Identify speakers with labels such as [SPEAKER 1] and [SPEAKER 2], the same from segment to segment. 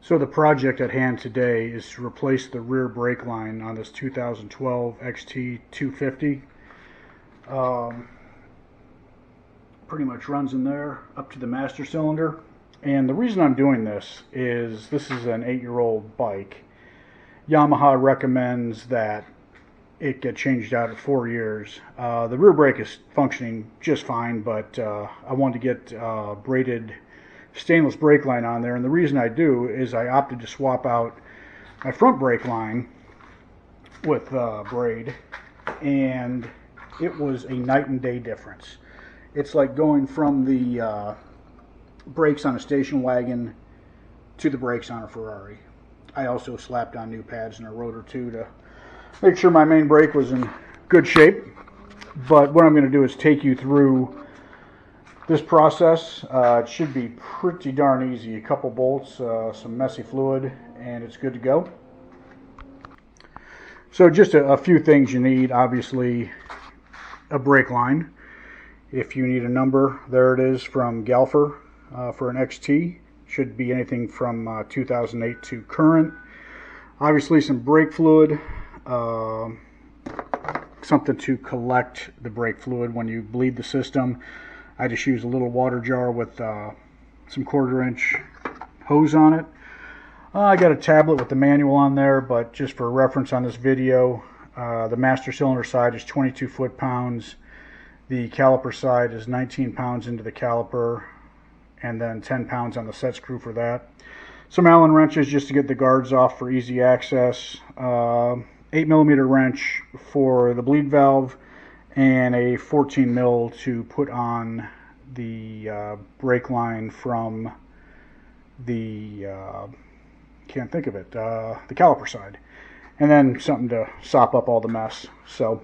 [SPEAKER 1] So the project at hand today is to replace the rear brake line on this 2012 XT250. Pretty much runs in there up to the master cylinder. And the reason I'm doing this is an 8-year-old bike. Yamaha recommends that it get changed out at 4 years. The rear brake is functioning just fine, but I wanted to get braided stainless brake line on there, and the reason I do is I opted to swap out my front brake line with braid, and it was a night and day difference. It's like going from the brakes on a station wagon to the brakes on a Ferrari. I also slapped on new pads and a rotor too to make sure my main brake was in good shape. But what I'm going to do is take you through this process. It should be pretty darn easy. A couple bolts, some messy fluid, and it's good to go. So just a few things you need. Obviously, a brake line. If you need a number, there it is from Galfer for an XT. Should be anything from 2008 to current. Obviously some brake fluid, something to collect the brake fluid when you bleed the system. I just use a little water jar with some 1/4-inch hose on it. I got a tablet with the manual on there, but just for reference on this video, the master cylinder side is 22 foot-pounds. The caliper side is 19 pounds into the caliper, and then 10 pounds on the set screw for that. Some Allen wrenches just to get the guards off for easy access. 8mm wrench for the bleed valve, and a 14 mil to put on the brake line from the can't think of it, the caliper side, and then something to sop up all the mess. So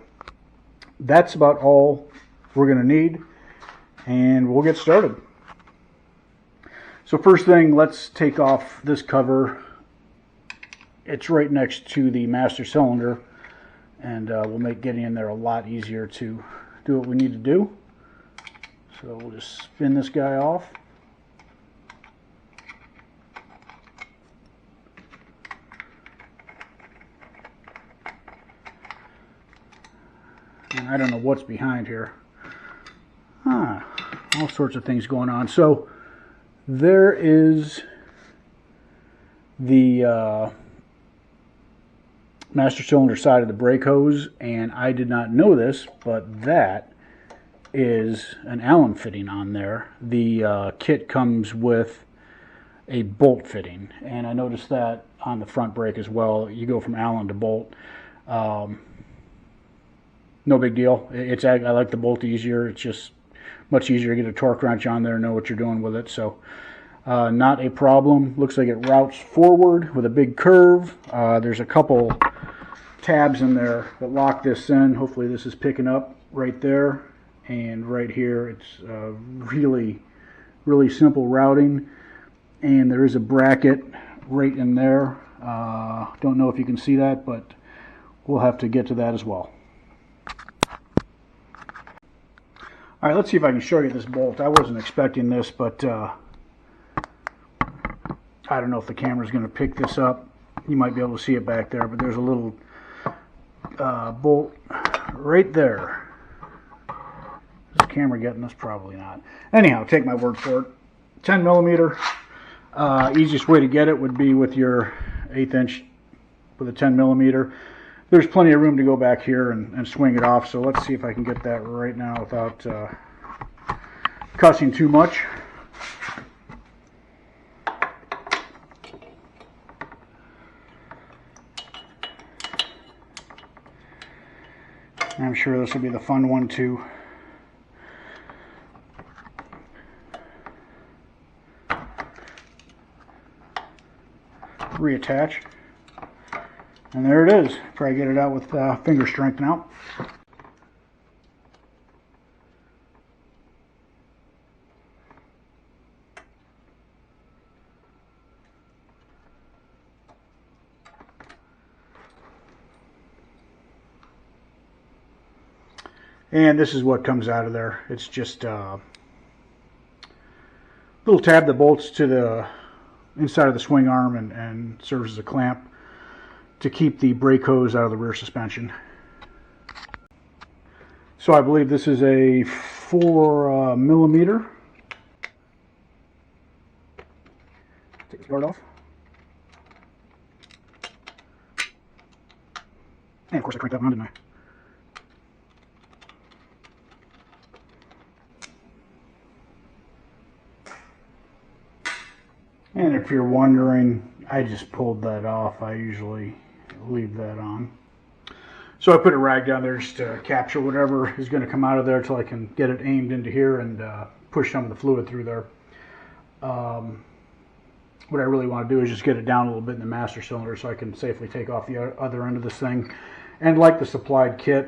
[SPEAKER 1] that's about all we're going to need, and we'll get started. So first thing, let's take off this cover. It's right next to the master cylinder, and we'll make getting in there a lot easier to do what we need to do. So we'll just spin this guy off. And I don't know what's behind here. All sorts of things going on. So there is the master cylinder side of the brake hose, and I did not know this, but that is an Allen fitting on there. The kit comes with a bolt fitting, and I noticed that on the front brake as well. You go from Allen to bolt. No big deal. I like the bolt easier. It's just much easier to get a torque wrench on there and know what you're doing with it. So not a problem. Looks like it routes forward with a big curve. There's a couple tabs in there that lock this in. Hopefully this is picking up right there and right here. It's really simple routing, and there is a bracket right in there. Don't know if you can see that, but we'll have to get to that as well. All right, let's see if I can show you this bolt. I wasn't expecting this, but I don't know if the camera's going to pick this up. You might be able to see it back there, but there's a little bolt right there. Is the camera getting this? Probably not. Anyhow, take my word for it. 10mm. Easiest way to get it would be with your 1/8 inch with a 10mm. There's plenty of room to go back here and swing it off, so let's see if I can get that right now without cussing too much. I'm sure this will be the fun one to reattach. And there it is. Probably get it out with finger strength now. And this is what comes out of there. It's just a little tab that bolts to the inside of the swing arm and serves as a clamp to keep the brake hose out of the rear suspension. So I believe this is a 4 millimeter. Take the guard off. And of course I cranked that one, didn't I? And if you're wondering, I just pulled that off. I usually leave that on. So I put a rag down there just to capture whatever is going to come out of there until I can get it aimed into here and push some of the fluid through there. What I really want to do is just get it down a little bit in the master cylinder so I can safely take off the other end of this thing. And like the supplied kit,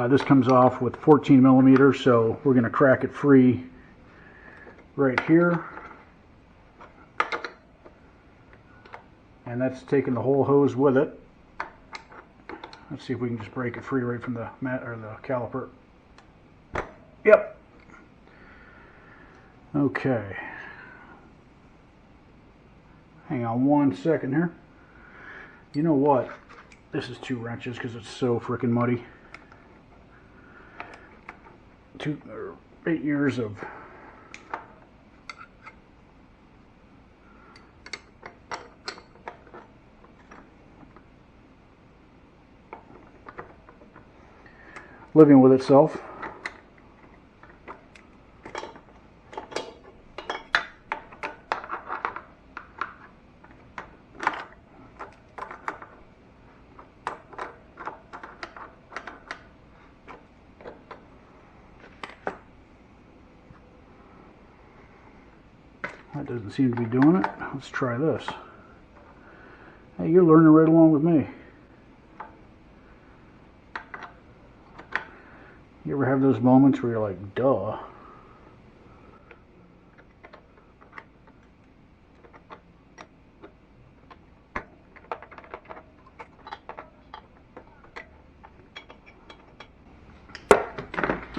[SPEAKER 1] this comes off with 14 millimeters, so we're going to crack it free right here. And that's taking the whole hose with it. Let's see if we can just break it free right from the caliper. Yep. Okay. Hang on one second here. You know what? This is 2 wrenches because it's so freaking muddy. 8 years of living with itself. That doesn't seem to be doing it. Let's try this. Hey, you're learning right along with me. You ever have those moments where you're like, duh?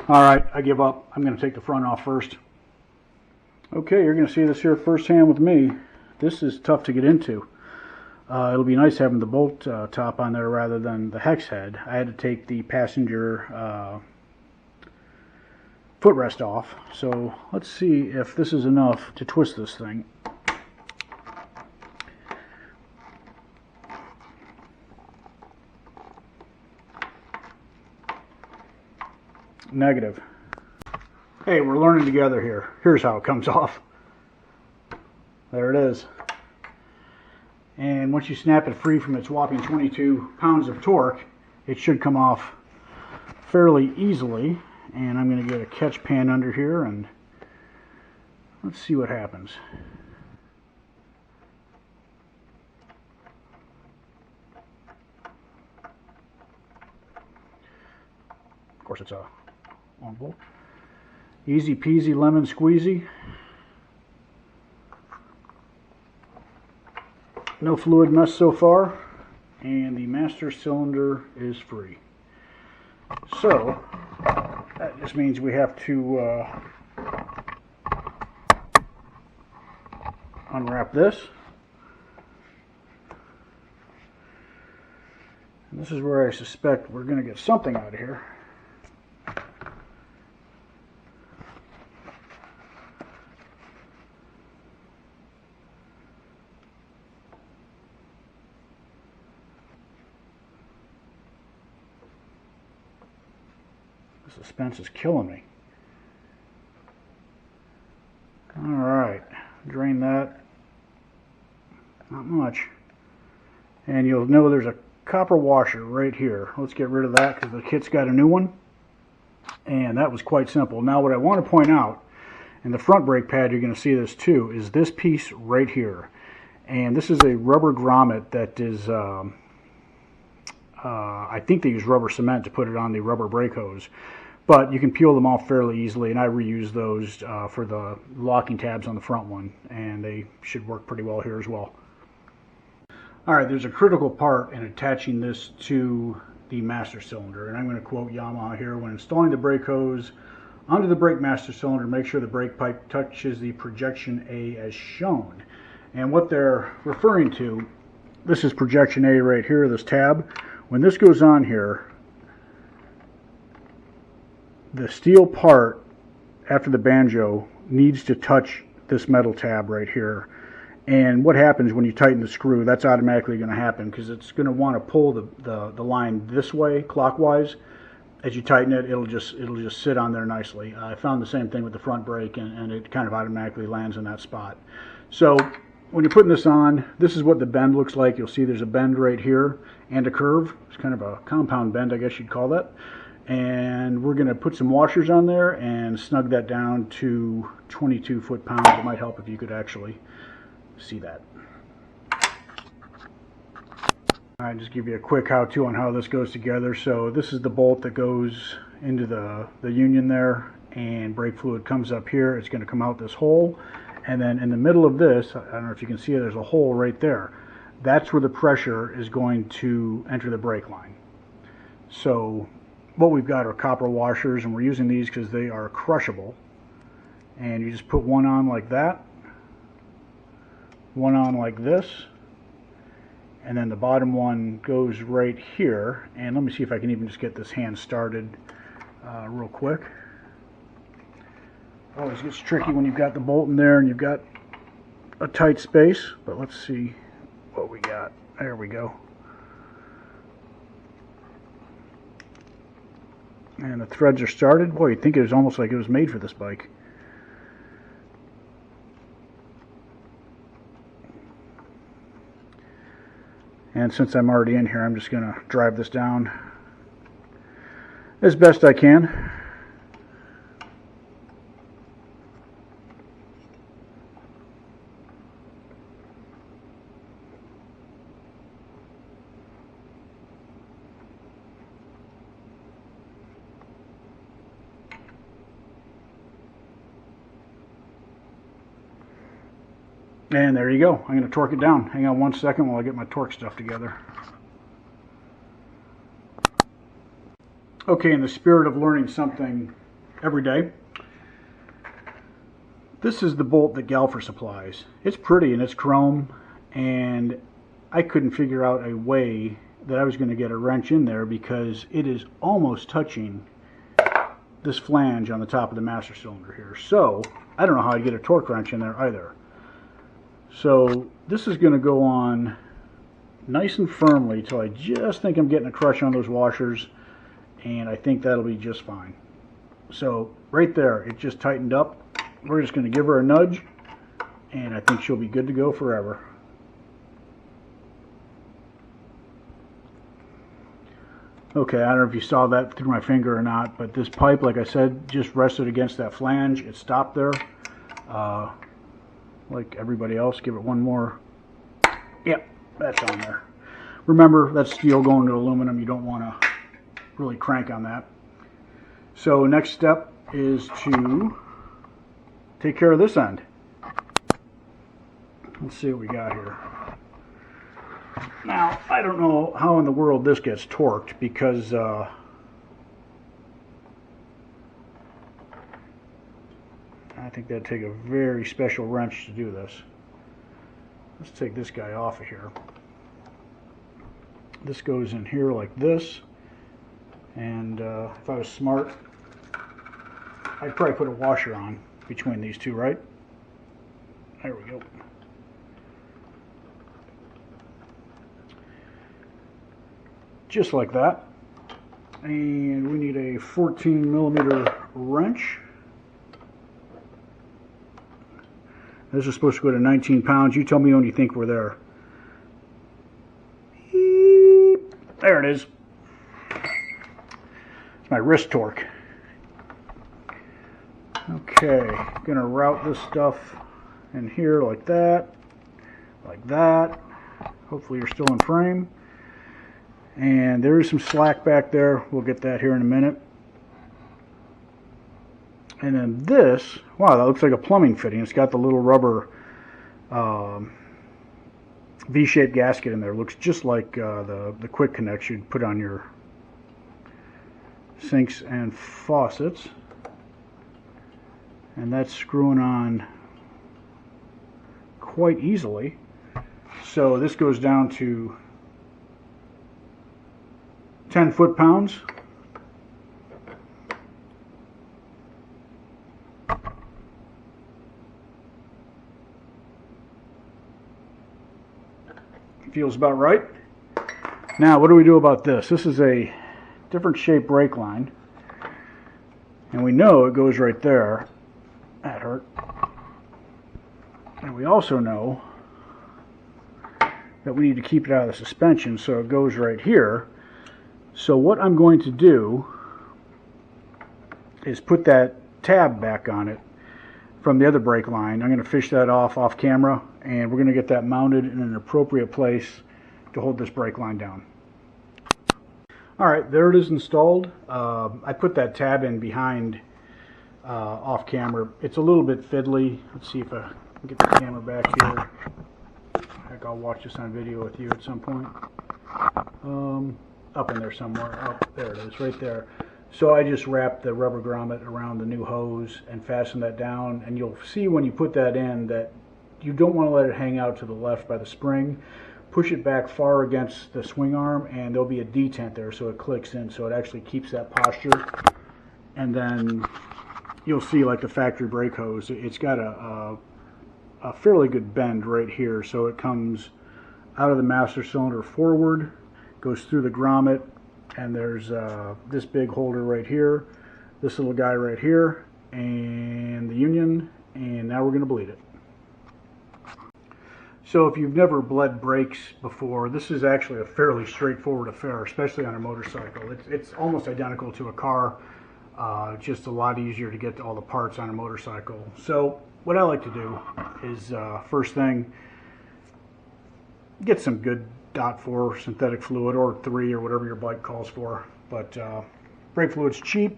[SPEAKER 1] Alright, I give up. I'm going to take the front off first. Okay, you're going to see this here firsthand with me. This is tough to get into. It'll be nice having the bolt top on there rather than the hex head. I had to take the passenger footrest off. So let's see if this is enough to twist this thing. Negative. Hey, we're learning together here. Here's how it comes off. There it is. And once you snap it free from its whopping 22 pounds of torque, it should come off fairly easily. And I'm going to get a catch pan under here and let's see what happens. Of course, it's a long bolt. Easy peasy lemon squeezy. No fluid mess so far, and the master cylinder is free. So that just means we have to unwrap this. And this is where I suspect we're going to get something out of here. Suspense is killing me. Alright, drain that. Not much. And you'll know there's a copper washer right here. Let's get rid of that because the kit's got a new one. And that was quite simple. Now what I want to point out, in the front brake pad you're going to see this too, is this piece right here. And this is a rubber grommet that is, I think they use rubber cement to put it on the rubber brake hose. But you can peel them off fairly easily, and I reuse those for the locking tabs on the front one, and they should work pretty well here as well. Alright, there's a critical part in attaching this to the master cylinder, and I'm going to quote Yamaha here. When installing the brake hose onto the brake master cylinder, make sure the brake pipe touches the projection A as shown. And what they're referring to, this is projection A right here, this tab. When this goes on here, the steel part after the banjo needs to touch this metal tab right here. And what happens when you tighten the screw, that's automatically going to happen because it's going to want to pull the line this way, clockwise. As you tighten it, it'll just sit on there nicely. I found the same thing with the front brake, and it kind of automatically lands in that spot. So when you're putting this on, this is what the bend looks like. You'll see there's a bend right here and a curve. It's kind of a compound bend, I guess you'd call that. And we're going to put some washers on there and snug that down to 22 foot-pounds. It might help if you could actually see that. Alright, just give you a quick how-to on how this goes together. So this is the bolt that goes into the union there, and brake fluid comes up here. It's going to come out this hole, and then in the middle of this, I don't know if you can see it, there's a hole right there. That's where the pressure is going to enter the brake line. So what we've got are copper washers, and we're using these because they are crushable. And you just put one on like that, one on like this, and then the bottom one goes right here. And let me see if I can even just get this hand started real quick. Always gets tricky when you've got the bolt in there and you've got a tight space, but let's see what we got. There we go. And the threads are started. Boy, you'd think it was almost like it was made for this bike. And since I'm already in here, I'm just going to drive this down as best I can. And there you go. I'm going to torque it down. Hang on 1 second while I get my torque stuff together. Okay, in the spirit of learning something every day, this is the bolt that Galfer supplies. It's pretty and it's chrome, and I couldn't figure out a way that I was going to get a wrench in there because it is almost touching this flange on the top of the master cylinder here. So I don't know how I'd get a torque wrench in there either. So this is going to go on nice and firmly till I just think I'm getting a crush on those washers, and I think that'll be just fine. So right there, it just tightened up. We're just going to give her a nudge, and I think she'll be good to go forever. Okay, I don't know if you saw that through my finger or not, but this pipe, like I said, just rested against that flange. It stopped there. Like everybody else, give it one more. Yep, that's on there. Remember, that's steel going to aluminum. You don't want to really crank on that. So next step is to take care of this end. Let's see what we got here. Now, I don't know how in the world this gets torqued because I think that'd take a very special wrench to do this. Let's take this guy off of here. This goes in here like this, and if I was smart, I'd probably put a washer on between these two, right? There we go. Just like that. And we need a 14mm wrench. This is supposed to go to 19 pounds. You tell me when you think we're there. There it is. It's my wrist torque. Okay, gonna route this stuff in here like that, like that. Hopefully you're still in frame. And there is some slack back there. We'll get that here in a minute. And then this, wow, that looks like a plumbing fitting. It's got the little rubber V-shaped gasket in there. It looks just like the quick connects you'd put on your sinks and faucets. And that's screwing on quite easily. So this goes down to 10 foot-pounds. Feels about right. Now, what do we do about this? This is a different shaped brake line, and we know it goes right there. That hurt. And we also know that we need to keep it out of the suspension, so it goes right here. So what I'm going to do is put that tab back on it from the other brake line. I'm going to fish that off camera, and we're going to get that mounted in an appropriate place to hold this brake line down. Alright, there it is installed. I put that tab in behind off camera. It's a little bit fiddly. Let's see if I can get the camera back here. Heck, I'll watch this on video with you at some point. Up in there somewhere. Oh, there it is, right there. So I just wrapped the rubber grommet around the new hose and fastened that down, and you'll see when you put that in that you don't want to let it hang out to the left by the spring. Push it back far against the swing arm, and there'll be a detent there, so it clicks in, so it actually keeps that posture. And then you'll see, like the factory brake hose, it's got a fairly good bend right here, so it comes out of the master cylinder forward, goes through the grommet, and there's this big holder right here, this little guy right here, and the union, and now we're going to bleed it. So if you've never bled brakes before, this is actually a fairly straightforward affair, especially on a motorcycle. It's almost identical to a car, just a lot easier to get to all the parts on a motorcycle. So what I like to do is, first thing, get some good .4 synthetic fluid, or 3, or whatever your bike calls for. But brake fluid's cheap.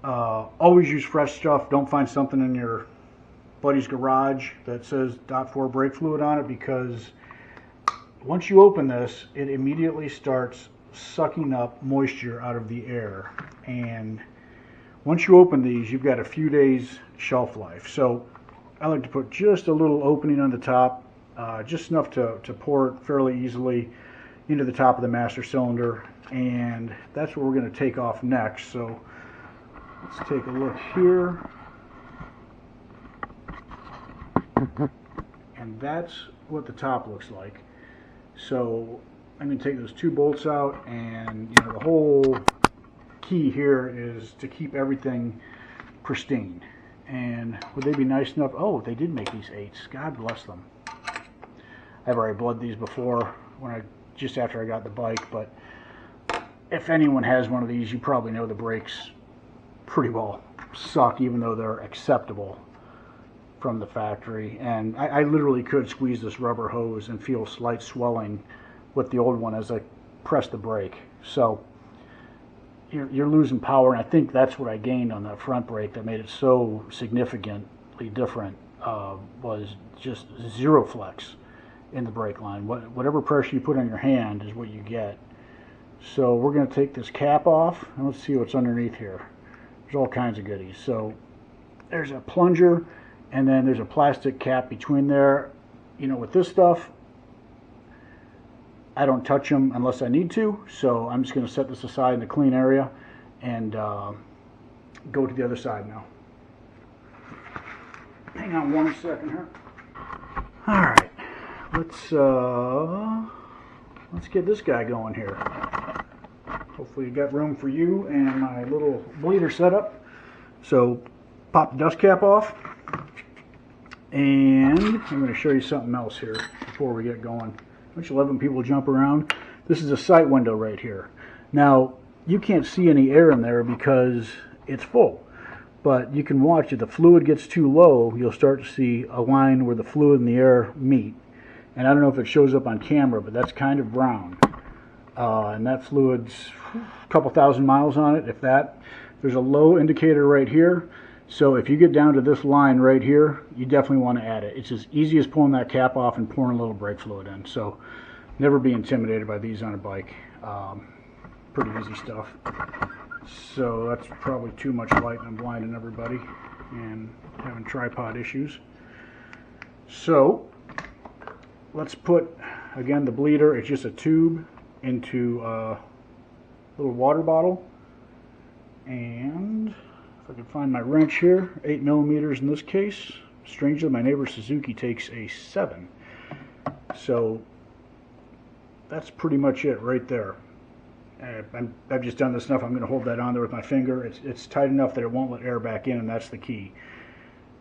[SPEAKER 1] Always use fresh stuff. Don't find something in your buddy's garage that says .4 brake fluid on it, because once you open this, it immediately starts sucking up moisture out of the air. And once you open these, you've got a few days shelf life. So I like to put just a little opening on the top, just enough to pour it fairly easily into the top of the master cylinder, and that's what we're going to take off next. So let's take a look here, and that's what the top looks like. So I'm going to take those 2 bolts out, and you know, the whole key here is to keep everything pristine. And would they be nice enough? Oh, they did make these 8s. God bless them. I've already bled these before, just after I got the bike, but if anyone has one of these, you probably know the brakes pretty well suck, even though they're acceptable from the factory. And I literally could squeeze this rubber hose and feel slight swelling with the old one as I press the brake. So you're losing power, and I think that's what I gained on that front brake that made it so significantly different, was just zero flex in the brake line. Whatever pressure you put on your hand is what you get. So we're going to take this cap off, and let's see what's underneath here. There's all kinds of goodies. So there's a plunger, and then there's a plastic cap between there. You know, with this stuff, I don't touch them unless I need to, so I'm just going to set this aside in the clean area and go to the other side now. Hang on 1 second here. Alright, let's get this guy going here. Hopefully you got room for you and my little bleeder setup. So pop the dust cap off, and I'm going to show you something else here before we get going. Don't you love when people jump around? This is a sight window right here. Now, you can't see any air in there because it's full. But you can watch, if the fluid gets too low, you'll start to see a line where the fluid and the air meet. And I don't know if it shows up on camera, but that's kind of brown. And that fluid's a couple thousand miles on it, if that. There's a low indicator right here. So if you get down to this line right here, you definitely want to add it. It's as easy as pulling that cap off and pouring a little brake fluid in. So never be intimidated by these on a bike. Pretty easy stuff. So that's probably too much light, and I'm blinding everybody and having tripod issues. So let's put, again, the bleeder, it's just a tube into a little water bottle. And if I can find my wrench here, 8 millimeters in this case. Strangely, my neighbor Suzuki takes a 7. So that's pretty much it right there. I've just done this enough. I'm going to hold that on there with my finger. It's tight enough that it won't let air back in, and that's the key.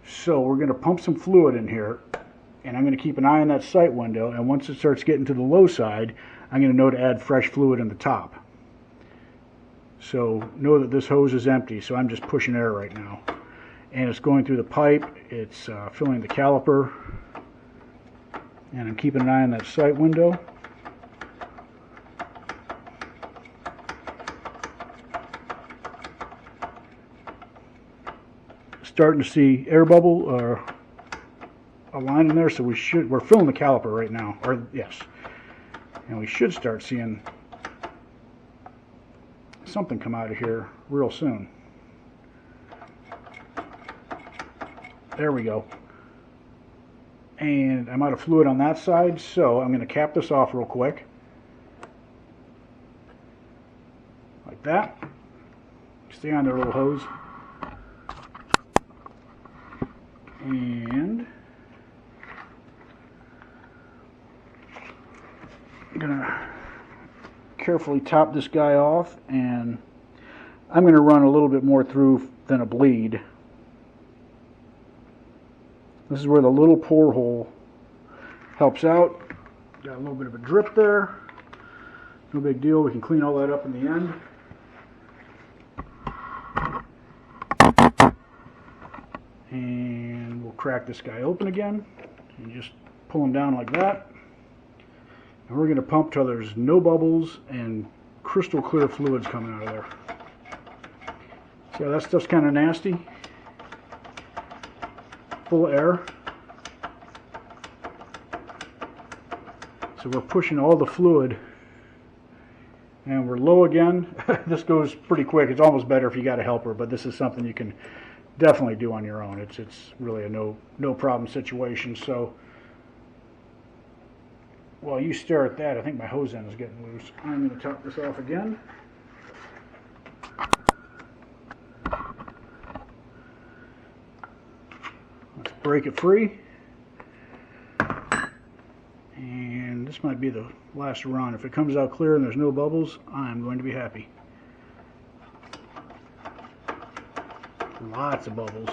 [SPEAKER 1] So we're going to pump some fluid in here, and I'm going to keep an eye on that sight window, and once it starts getting to the low side, I'm going to know to add fresh fluid in the top. So know that this hose is empty, so I'm just pushing air right now. And it's going through the pipe, it's filling the caliper, and I'm keeping an eye on that sight window. Starting to see air bubble or a line in there, so we're filling the caliper right now, or yes, and we should start seeing something come out of here real soon. There we go. And I'm out of fluid on that side, so I'm going to cap this off real quick. Like that. Stay on there, little hose. And I'm going to carefully top this guy off, and I'm going to run a little bit more through than a bleed. This is where the little pore hole helps out. Got a little bit of a drip there. No big deal. We can clean all that up in the end. And we'll crack this guy open again and just pull him down like that. And we're going to pump till there's no bubbles and crystal clear fluids coming out of there. See how that stuff's kind of nasty? Full of air. So we're pushing all the fluid, and we're low again. This goes pretty quick. It's almost better if you got a helper, but this is something you can definitely do on your own. It's really a no problem situation. So while you stare at that, I think my hose end is getting loose. I'm going to top this off again. Let's break it free. And this might be the last run. If it comes out clear and there's no bubbles, I'm going to be happy. Lots of bubbles.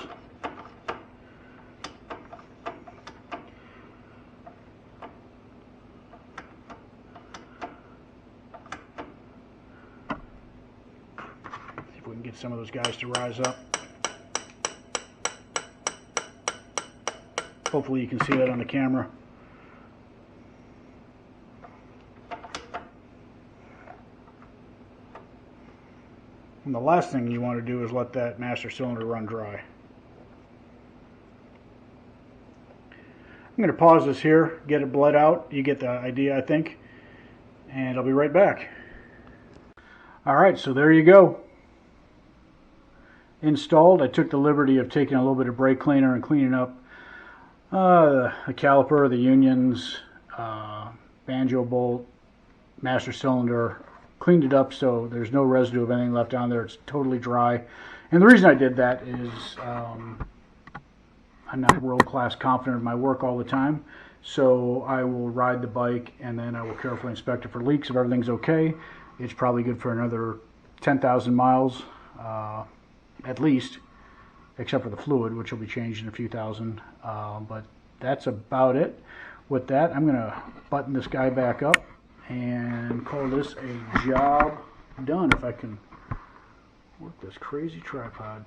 [SPEAKER 1] See if we can get some of those guys to rise up. Hopefully you can see that on the camera. And the last thing you want to do is let that master cylinder run dry. I'm going to pause this here, get it bled out. You get the idea, I think. And I'll be right back. Alright, so there you go. Installed. I took the liberty of taking a little bit of brake cleaner and cleaning up the caliper, the unions, banjo bolt, master cylinder. Cleaned it up so there's no residue of anything left on there. It's totally dry. And the reason I did that is I'm not world-class confident in my work all the time. So I will ride the bike and then I will carefully inspect it for leaks. If everything's okay, it's probably good for another 10,000 miles at least, except for the fluid, which will be changed in a few thousand. But that's about it. With that, I'm going to button this guy back up and call this a job done. If I can work this crazy tripod.